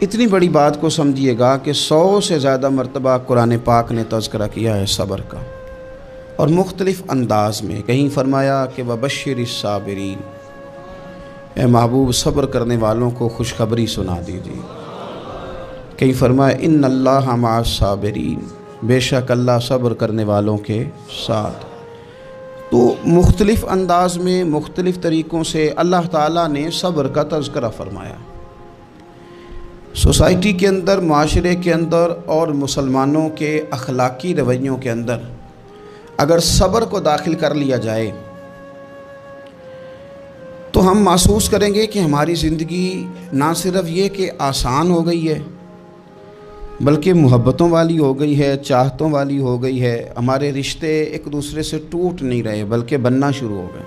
اتنی بڑی بات کو سمجھیے گا کہ 100 سے زیادہ مرتبہ قرآن پاک نے تذکرہ کیا ہے صبر کا، اور مختلف انداز میں۔ کہیں فرمایا کہ وَبَشِّرِ الصَّابِرِينَ، اے محبوب صبر کرنے والوں کو خوشخبری سنا دیجیے۔ کہیں فرمایا اِنَّ اللَّهَ مَعَ الصَّابِرِينَ، بے شک اللہ صبر کرنے والوں کے ساتھ۔ تو مختلف انداز میں، مختلف طریقوں سے اللہ تعالیٰ نے صبر کا تذکرہ فرمایا۔ سوسائٹی کے اندر، معاشرے کے اندر اور مسلمانوں کے اخلاقی رویوں کے اندر اگر صبر کو داخل کر لیا جائے تو ہم محسوس کریں گے کہ ہماری زندگی نہ صرف یہ کہ آسان ہو گئی ہے، بلکہ محبتوں والی ہو گئی ہے، چاہتوں والی ہو گئی ہے۔ ہمارے رشتے ایک دوسرے سے ٹوٹ نہیں رہے بلکہ بننا شروع ہو گئے۔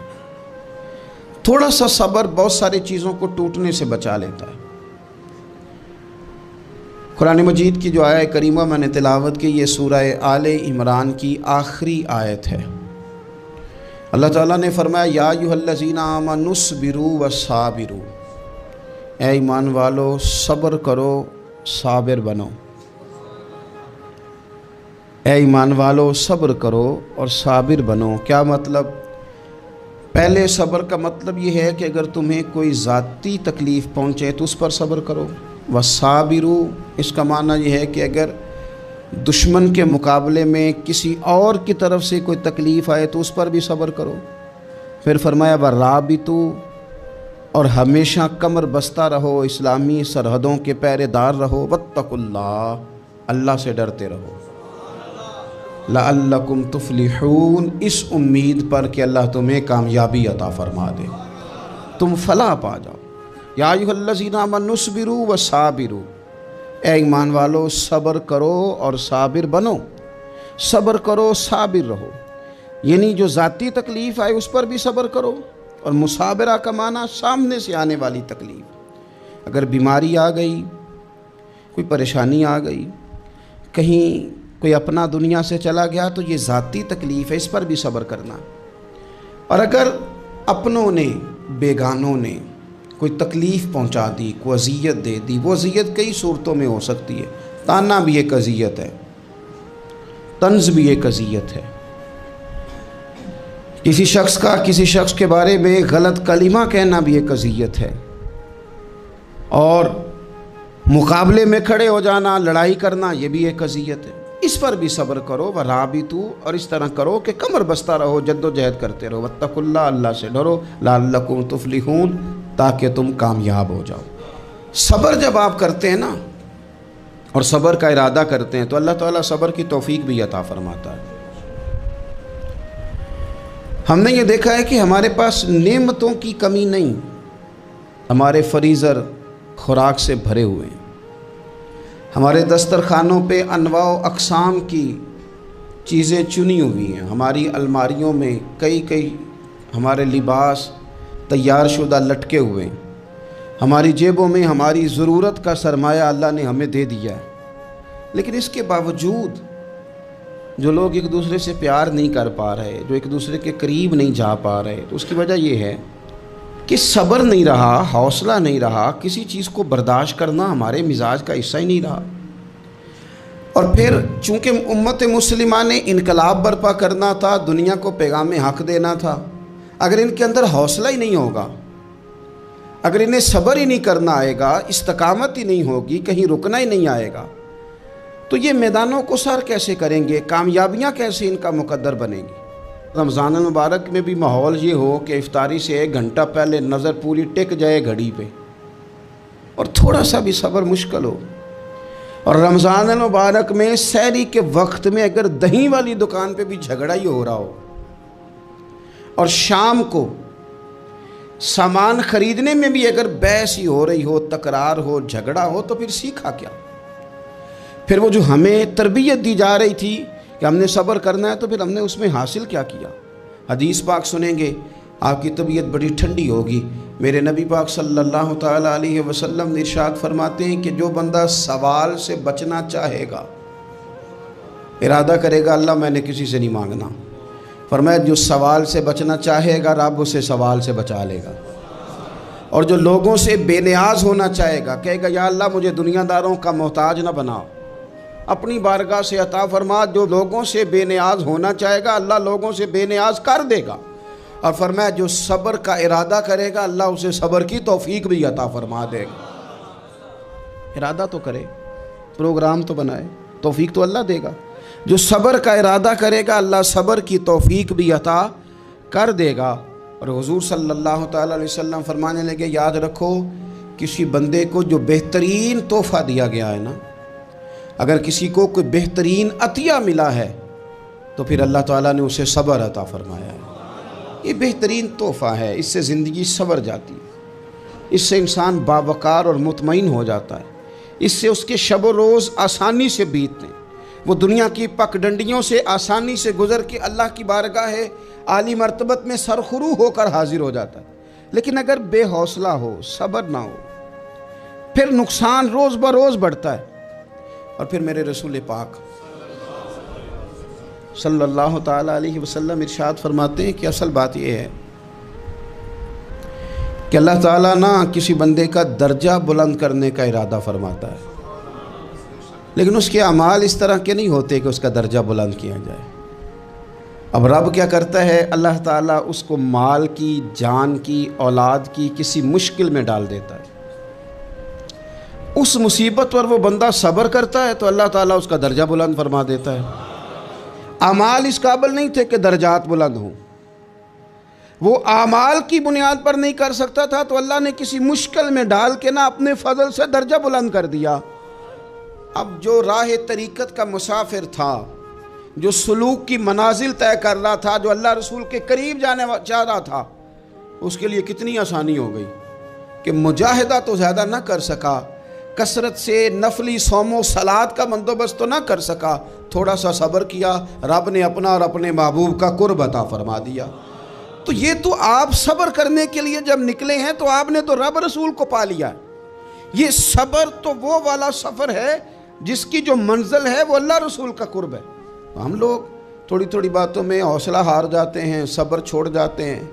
تھوڑا سا صبر بہت ساری چیزوں کو ٹوٹنے سے بچا لیتا ہے۔ قرآن مجید کی جو آیت کریمہ میں نے تلاوت کی، یہ سورہ آل عمران کی آخری آیت ہے۔ اللہ تعالیٰ نے فرمایا یا ایھا الذین آمنوا اصبروا وصابروا، اے ایمان والو صبر کرو، صابر بنو۔ اے ایمان والو صبر کرو اور صابر بنو۔ کیا مطلب؟ پہلے صبر کا مطلب یہ ہے کہ اگر تمہیں کوئی ذاتی تکلیف پہنچے تو اس پر صبر کرو۔ وصابروا، اس کا معنی یہ ہے کہ اگر دشمن کے مقابلے میں کسی اور کی طرف سے کوئی تکلیف آئے تو اس پر بھی صبر کرو۔ پھر فرمایا ورابطوا، اور ہمیشہ کمر بستہ رہو، اسلامی سرحدوں کے پہرے دار رہو۔ واتقوا اللہ، اللہ سے ڈرتے رہو۔ لعلکم تفلحون، اس امید پر کہ اللہ تمہیں کامیابی عطا فرما دے، تم فلاح پا جاؤ۔ یا ایھا الذین آمنوا اصبروا وصابروا، اے ایمان والو صبر کرو اور صابر بنو۔ صبر کرو، صابر رہو، یعنی جو ذاتی تکلیف آئے اس پر بھی صبر کرو۔ اور مصابرہ کا معنی سامنے سے آنے والی تکلیف، اگر بیماری آ گئی، کوئی پریشانی آ گئی، کہیں کوئی اپنا دنیا سے چلا گیا تو یہ ذاتی تکلیف ہے، اس پر بھی صبر کرنا۔ اور اگر اپنوں نے، بیگانوں نے کوئی تکلیف پہنچا دی، کوئی اذیت دے دی، وہ اذیت کئی صورتوں میں ہو سکتی ہے۔ تانا بھی ایک اذیت ہے، طنز بھی ایک اذیت ہے، کسی شخص کے بارے میں غلط کلمہ کہنا بھی ایک اذیت ہے، اور مقابلے میں کھڑے ہو جانا، لڑائی کرنا، یہ بھی ایک اذیت ہے۔ اس پر بھی صبر کرو۔ ورابطوا، اور اس طرح کرو کہ کمر بستہ رہو، جد و جہد کرتے رہو۔ واتقوا اللہ، اللہ سے ڈرو۔ لعلکم تفلحون، تاکہ تم کامیاب ہو جاؤ۔ صبر جب آپ کرتے ہیں نا، اور صبر کا ارادہ کرتے ہیں، تو اللہ تعالیٰ صبر کی توفیق بھی عطا فرماتا ہے۔ ہم نے یہ دیکھا ہے کہ ہمارے پاس نعمتوں کی کمی نہیں، ہمارے فریزر خوراک سے بھرے ہوئے ہیں، ہمارے دسترخوانوں پہ انواع و اقسام کی چیزیں چنی ہوئی ہیں، ہماری الماریوں میں کئی ہمارے لباس تیار شدہ لٹکے ہوئے ہیں، ہماری جیبوں میں ہماری ضرورت کا سرمایہ اللہ نے ہمیں دے دیا ہے۔ لیکن اس کے باوجود جو لوگ ایک دوسرے سے پیار نہیں کر پا رہے، جو ایک دوسرے کے قریب نہیں جا پا رہے، تو اس کی وجہ یہ ہے کہ صبر نہیں رہا، حوصلہ نہیں رہا، کسی چیز کو برداشت کرنا ہمارے مزاج کا حصہ ہی نہیں رہا۔ اور پھر چونکہ امت مسلمہ نے انقلاب برپا کرنا تھا، دنیا کو پیغام حق دینا تھا، اگر ان کے اندر حوصلہ ہی نہیں ہوگا، اگر انہیں صبر ہی نہیں کرنا آئے گا، استقامت ہی نہیں ہوگی، کہیں رکنا ہی نہیں آئے گا، تو یہ میدانوں کو سر کیسے کریں گے؟ کامیابیاں کیسے ان کا مقدر بنیں گی؟ رمضان المبارک میں بھی ماحول یہ ہو کہ افطاری سے 1 گھنٹہ پہلے نظر پوری ٹک جائے گھڑی پہ، اور تھوڑا سا بھی صبر مشکل ہو۔ اور رمضان المبارک میں سحری کے وقت میں اگر دہی والی دکان پہ بھی جھگڑا ہی ہو رہا ہو، اور شام کو سامان خریدنے میں بھی اگر بحث ہی ہو رہی ہو، تکرار ہو، جھگڑا ہو، تو پھر سیکھا کیا؟ پھر وہ جو ہمیں تربیت دی جا رہی تھی کہ ہم نے صبر کرنا ہے، تو پھر ہم نے اس میں حاصل کیا کیا؟ حدیث پاک سنیں گے، آپ کی طبیعت بڑی ٹھنڈی ہوگی۔ میرے نبی پاک صلی اللہ تعالیٰ علیہ وسلم نے ارشاد فرماتے ہیں کہ جو بندہ سوال سے بچنا چاہے گا، ارادہ کرے گا اللہ میں نے کسی سے نہیں مانگنا، فرمایا جو سوال سے بچنا چاہے گا رب اسے سوال سے بچا لے گا۔ اور جو لوگوں سے بے نیاز ہونا چاہے گا، کہے گا یا اللہ مجھے دنیا داروں کا محتاج نہ بناؤ، اپنی بارگاہ سے عطا فرما۔ جو لوگوں سے بے نیاز ہونا چاہے گا اللہ لوگوں سے بے نیاز کر دے گا۔ اور فرمایا جو صبر کا ارادہ کرے گا اللہ اسے صبر کی توفیق بھی عطا فرما دے گا۔ ارادہ تو کرے، پروگرام تو بنائے، توفیق تو اللہ دے گا۔ جو صبر کا ارادہ کرے گا اللہ صبر کی توفیق بھی عطا کر دے گا۔ اور حضور صلی اللہ تعالیٰ علیہ وسلم فرمانے لگے یاد رکھو کسی بندے کو جو بہترین تحفہ دیا گیا ہے نا، اگر کسی کو کوئی بہترین عطیہ ملا ہے تو پھر اللہ تعالیٰ نے اسے صبر عطا فرمایا ہے۔ یہ بہترین تحفہ ہے، اس سے زندگی سنور جاتی ہے، اس سے انسان باوقار اور مطمئن ہو جاتا ہے، اس سے اس کے شب و روز آسانی سے بیتتے ہیں، وہ دنیا کی پک ڈنڈیوں سے آسانی سے گزر کے اللہ کی بارگاہ عالی مرتبت میں سرخرو ہو کر حاضر ہو جاتا ہے۔ لیکن اگر بے حوصلہ ہو، صبر نہ ہو، پھر نقصان روز بروز بڑھتا ہے۔ اور پھر میرے رسول پاک صلی اللہ تعالیٰ علیہ وسلم ارشاد فرماتے ہیں کہ اصل بات یہ ہے کہ اللہ تعالیٰ نہ کسی بندے کا درجہ بلند کرنے کا ارادہ فرماتا ہے، لیکن اس کے اعمال اس طرح کے نہیں ہوتے کہ اس کا درجہ بلند کیا جائے۔ اب رب کیا کرتا ہے، اللہ تعالیٰ اس کو مال کی، جان کی، اولاد کی کسی مشکل میں ڈال دیتا ہے۔ اس مصیبت پر وہ بندہ صبر کرتا ہے تو اللہ تعالیٰ اس کا درجہ بلند فرما دیتا ہے۔ اعمال اس قابل نہیں تھے کہ درجات بلند ہوں، وہ اعمال کی بنیاد پر نہیں کر سکتا تھا تو اللہ نے کسی مشکل میں ڈال کے نا اپنے فضل سے درجہ بلند کر دیا۔ اب جو راہ طریقت کا مسافر تھا، جو سلوک کی منازل طے کر رہا تھا، جو اللہ رسول کے قریب جانے چاہ رہا تھا، اس کے لیے کتنی آسانی ہو گئی کہ مجاہدہ تو زیادہ نہ کر سکا، کثرت سے نفلی صوم و صلات کا بندوبست تو نہ کر سکا، تھوڑا سا صبر کیا، رب نے اپنا اور اپنے محبوب کا قرب عطا فرما دیا۔ تو یہ تو آپ صبر کرنے کے لیے جب نکلے ہیں تو آپ نے تو رب رسول کو پا لیا ہے۔ یہ صبر تو وہ والا سفر ہے جس کی جو منزل ہے وہ اللہ رسول کا قرب ہے۔ ہم لوگ تھوڑی تھوڑی باتوں میں حوصلہ ہار جاتے ہیں، صبر چھوڑ جاتے ہیں،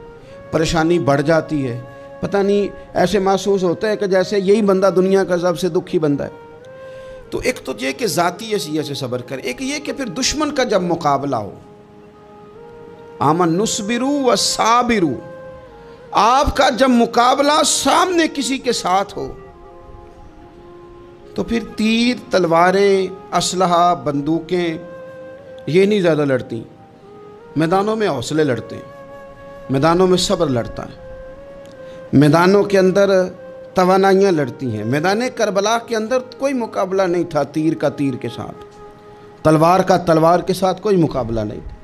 پریشانی بڑھ جاتی ہے، پتہ نہیں ایسے محسوس ہوتا ہے کہ جیسے یہی بندہ دنیا کا سب سے دکھی بندہ ہے۔ تو ایک تو یہ کہ ذاتی حیثیت سے صبر کریں، ایک یہ کہ پھر دشمن کا جب مقابلہ ہو، آمن نصبرو و صابرو، آپ کا جب مقابلہ سامنے کسی کے ساتھ ہو تو پھر تیر، تلواریں، اسلحہ، بندوقیں یہ نہیں زیادہ لڑتی، میدانوں میں حوصلے لڑتے ہیں، میدانوں میں صبر لڑتا ہے، میدانوں کے اندر توانائیاں لڑتی ہیں۔ میدان کربلا کے اندر کوئی مقابلہ نہیں تھا تیر کا تیر کے ساتھ، تلوار کا تلوار کے ساتھ کوئی مقابلہ نہیں تھا۔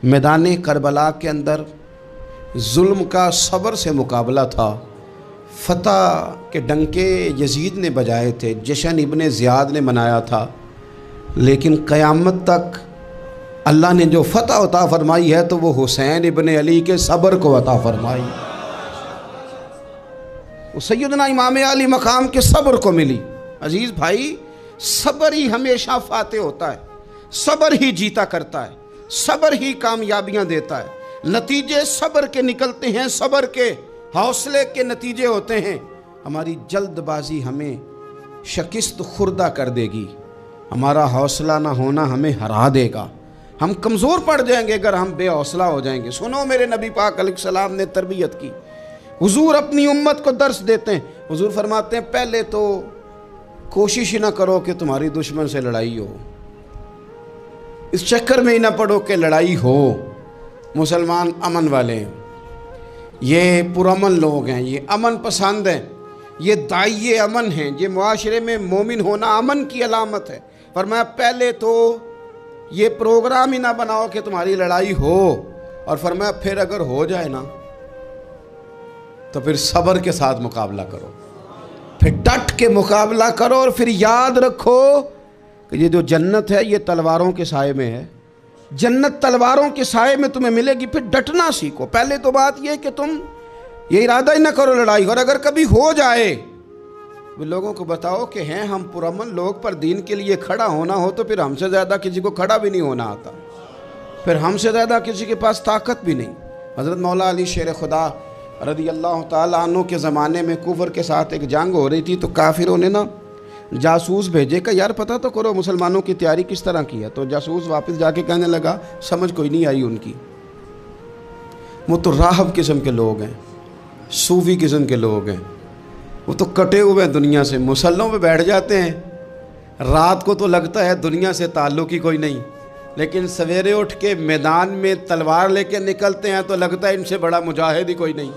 میدان کربلا کے اندر ظلم کا صبر سے مقابلہ تھا۔ فتح کے ڈنکے یزید نے بجائے تھے، جشن ابن زیاد نے منایا تھا، لیکن قیامت تک اللہ نے جو فتح عطا فرمائی ہے تو وہ حسین ابن علی کے صبر کو عطا فرمائی، وہ سیدنا امام علی مقام کے صبر کو ملی۔ عزیز بھائی، صبر ہی ہمیشہ فاتح ہوتا ہے، صبر ہی جیتا کرتا ہے، صبر ہی کامیابیاں دیتا ہے، نتیجے صبر کے نکلتے ہیں، صبر کے حوصلے کے نتیجے ہوتے ہیں۔ ہماری جلد بازی ہمیں شکست خوردہ کر دے گی، ہمارا حوصلہ نہ ہونا ہمیں ہرا دے گا، ہم کمزور پڑ جائیں گے اگر ہم بے حوصلہ ہو جائیں گے۔ سنو، میرے نبی پاک علیہ السلام نے تربیت کی، حضور اپنی امت کو درس دیتے ہیں۔ حضور فرماتے ہیں پہلے تو کوشش ہی نہ کرو کہ تمہاری دشمن سے لڑائی ہو، اس چکر میں ہی نہ پڑو کہ لڑائی ہو۔ مسلمان امن والے ہیں، یہ پرامن لوگ ہیں، یہ امن پسند ہیں، یہ داعی امن ہیں، یہ معاشرے میں مومن ہونا امن کی علامت ہے۔ فرمایا پہلے تو یہ پروگرام ہی نہ بناؤ کہ تمہاری لڑائی ہو، اور فرمایا پھر اگر ہو جائے نا تو پھر صبر کے ساتھ مقابلہ کرو، پھر ڈٹ کے مقابلہ کرو، اور پھر یاد رکھو کہ یہ جو جنت ہے یہ تلواروں کے سائے میں ہے، جنت تلواروں کے سائے میں تمہیں ملے گی۔ پھر ڈٹنا سیکھو۔ پہلے تو بات یہ کہ تم یہ ارادہ ہی نہ کرو لڑائی، اور اگر کبھی ہو جائے وہ لوگوں کو بتاؤ کہ ہیں ہم پرامن لوگ، پر دین کے لیے کھڑا ہونا ہو تو پھر ہم سے زیادہ کسی کو کھڑا بھی نہیں ہونا آتا، پھر ہم سے زیادہ کسی کے پاس طاقت بھی نہیں۔ حضرت مولا علی شیر خدا رضی اللہ تعالیٰ عنہ کے زمانے میں کفر کے ساتھ ایک جنگ ہو رہی تھی، تو کافروں نے نا جاسوس بھیجے کہ یار پتہ تو کرو مسلمانوں کی تیاری کس طرح کی ہے۔ تو جاسوس واپس جا کے کہنے لگا سمجھ کوئی نہیں آئی ان کی، وہ تو راہب قسم کے لوگ ہیں، صوفی قسم کے لوگ ہیں، وہ تو کٹے ہوئے ہیں دنیا سے، مسلوں پہ بیٹھ جاتے ہیں، رات کو تو لگتا ہے دنیا سے تعلق ہی کوئی نہیں، لیکن سویرے اٹھ کے میدان میں تلوار لے کے نکلتے ہیں تو لگتا ہے ان سے بڑا مجاہد ہی کوئی نہیں۔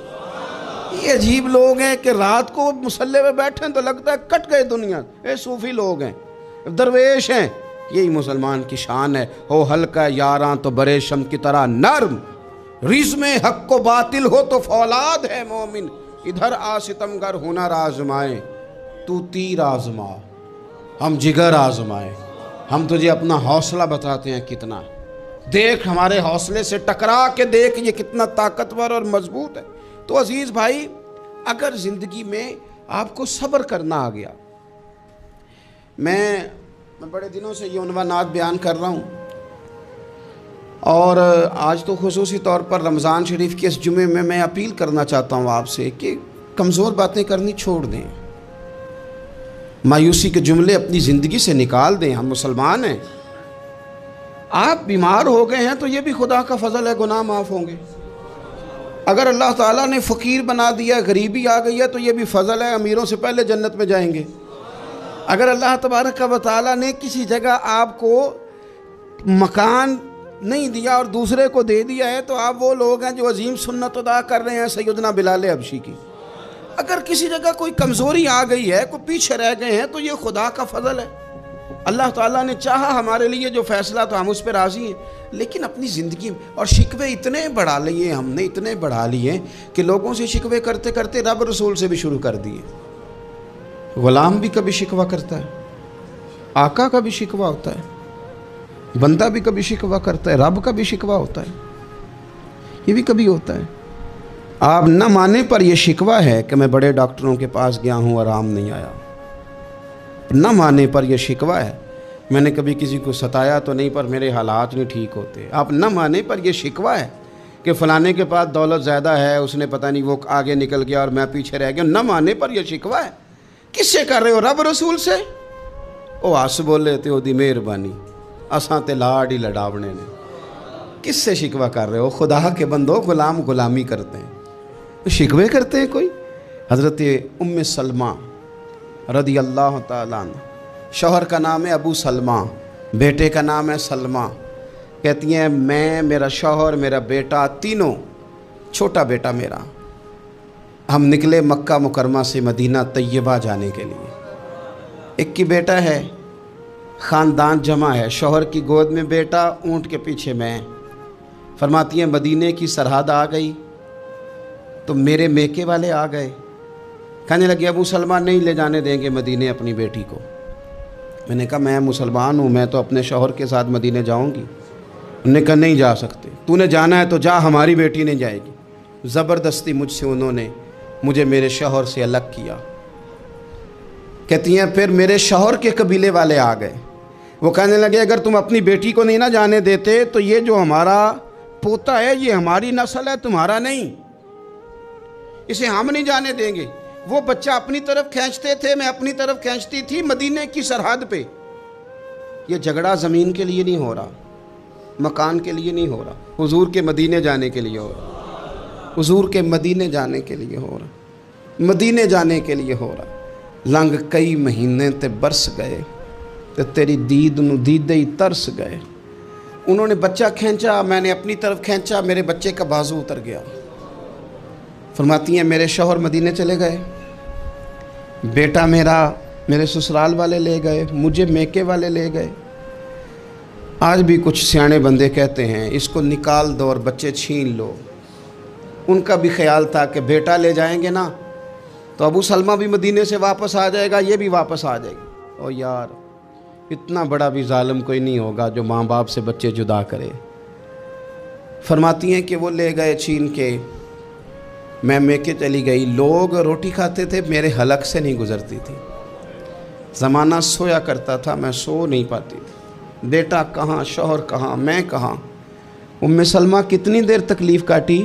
یہ عجیب لوگ ہیں کہ رات کو مسلح پہ بیٹھیں تو لگتا ہے کٹ گئے دنیا، یہ صوفی لوگ ہیں، درویش ہیں۔ یہی مسلمان کی شان ہے، ہو ہلکا یاراں تو برے شم کی طرح نرم، رزم حق و باطل ہو تو فولاد ہے مومن، ادھر آ ستمگر ہنر آزمائے تو تیر آزما، ہم جگر آزمائے۔ ہم تجھے اپنا حوصلہ بتاتے ہیں کتنا، دیکھ ہمارے حوصلے سے ٹکرا کے دیکھ یہ کتنا طاقتور اور مضبوط ہے۔ تو عزیز بھائی، اگر زندگی میں آپ کو صبر کرنا آ گیا، میں بڑے دنوں سے یہ عنوانات بیان کر رہا ہوں، اور آج تو خصوصی طور پر رمضان شریف کے اس جمعے میں میں اپیل کرنا چاہتا ہوں آپ سے کہ کمزور باتیں کرنی چھوڑ دیں، مایوسی کے جملے اپنی زندگی سے نکال دیں۔ ہم مسلمان ہیں، آپ بیمار ہو گئے ہیں تو یہ بھی خدا کا فضل ہے، گناہ معاف ہوں گے۔ اگر اللہ تعالیٰ نے فقیر بنا دیا، غریبی آ گئی ہے تو یہ بھی فضل ہے، امیروں سے پہلے جنت میں جائیں گے۔ اگر اللہ تبارک و تعالیٰ نے کسی جگہ آپ کو مکان نہیں دیا اور دوسرے کو دے دیا ہے تو آپ وہ لوگ ہیں جو عظیم سنت ادا کر رہے ہیں سیدنا بلال حبشی کی۔ اگر کسی جگہ کوئی کمزوری آ گئی ہے، کوئی پیچھے رہ گئے ہیں تو یہ خدا کا فضل ہے۔ اللہ تعالیٰ نے چاہا ہمارے لیے جو فیصلہ تو ہم اس پہ راضی ہیں، لیکن اپنی زندگی میں اور شکوے اتنے بڑھا لیے، ہم نے اتنے بڑھا لیے کہ لوگوں سے شکوے کرتے کرتے رب رسول سے بھی شروع کر دیے۔ غلام بھی کبھی شکوہ کرتا ہے، آقا کا بھی شکوہ ہوتا ہے، بندہ بھی کبھی شکوہ کرتا ہے، رب کا بھی شکوہ ہوتا ہے، یہ بھی کبھی ہوتا ہے۔ آپ نہ مانے پر یہ شکوہ ہے کہ میں بڑے ڈاکٹروں کے پاس گیا ہوں آرام نہیں آیا، نہ مانے پر یہ شکوہ ہے میں نے کبھی کسی کو ستایا تو نہیں پر میرے حالات نہیں ٹھیک ہوتے۔ آپ نہ مانے پر یہ شکوہ ہے کہ فلانے کے پاس دولت زیادہ ہے، اس نے پتہ نہیں وہ آگے نکل گیا اور میں پیچھے رہ گیا، نہ مانے پر یہ شکوہ ہے۔ کس سے کر رہے ہو؟ رب رسول سے؟ او آس بولے تے او دی مہربانی، اساں تے لاڑ ہی لڑاونے نے۔ کس سے شکوہ کر رہے ہو؟ خدا کے بندو، غلام غلامی کرتے ہیں، شکوے کرتے ہیں کوئی؟ حضرت ام سلمہ رضی اللہ تعالیٰ عنہ، شوہر کا نام ہے ابو سلمہ، بیٹے کا نام ہے سلمہ، کہتی ہیں میں، میرا شوہر، میرا بیٹا، تینوں، چھوٹا بیٹا میرا، ہم نکلے مکہ مکرمہ سے مدینہ طیبہ جانے کے لیے۔ ایک کی بیٹا ہے، خاندان جمع ہے، شوہر کی گود میں بیٹا، اونٹ کے پیچھے میں۔ فرماتی ہیں مدینے کی سرحد آ گئی تو میرے میکے والے آ گئے، کہنے لگے ابو سلمہ نہیں لے جانے دیں گے مدینے اپنی بیٹی کو۔ میں نے کہا میں مسلمان ہوں، میں تو اپنے شوہر کے ساتھ مدینے جاؤں گی۔ انہوں نے کہا نہیں جا سکتے، تو نے جانا ہے تو جا، ہماری بیٹی نہیں جائے گی۔ زبردستی مجھ سے انہوں نے مجھے میرے شوہر سے الگ کیا۔ کہتی ہیں پھر میرے شوہر کے قبیلے والے آ گئے، وہ کہنے لگے اگر تم اپنی بیٹی کو نہیں نہ جانے دیتے تو یہ جو ہمارا پوتا ہے یہ ہماری نسل ہے، تمہارا نہیں، اسے ہم نہیں جانے دیں گے۔ وہ بچہ اپنی طرف کھینچتے تھے، میں اپنی طرف کھینچتی تھی، مدینے کی سرحد پہ۔ یہ جھگڑا زمین کے لیے نہیں ہو رہا، مکان کے لیے نہیں ہو رہا، حضور کے مدینے جانے کے لیے ہو رہا، حضور کے مدینے جانے کے لیے ہو رہا، مدینے جانے کے لیے ہو رہا۔ لنگ کئی مہینے تے برس گئے تے تیری دید نو دیدے ہی ترس گئے۔ انہوں نے بچہ کھینچا، میں نے اپنی طرف کھینچا، میرے بچے کا بازو اتر گیا۔ فرماتی ہیں میرے شوہر مدینے چلے گئے، بیٹا میرا میرے سسرال والے لے گئے، مجھے میکے والے لے گئے۔ آج بھی کچھ سیانے بندے کہتے ہیں اس کو نکال دو اور بچے چھین لو۔ ان کا بھی خیال تھا کہ بیٹا لے جائیں گے نا تو ابو سلمہ بھی مدینے سے واپس آ جائے گا، یہ بھی واپس آ جائے گی۔ او یار، اتنا بڑا بھی ظالم کوئی نہیں ہوگا جو ماں باپ سے بچے جدا کرے۔ فرماتی ہیں کہ وہ لے گئے چھین کے، میں میکے چلی گئی۔ لوگ روٹی کھاتے تھے، میرے حلق سے نہیں گزرتی تھی۔ زمانہ سویا کرتا تھا، میں سو نہیں پاتی تھی۔ بیٹا کہاں، شوہر کہاں، میں کہاں۔ ام سلمہ کتنی دیر تکلیف کاٹی؟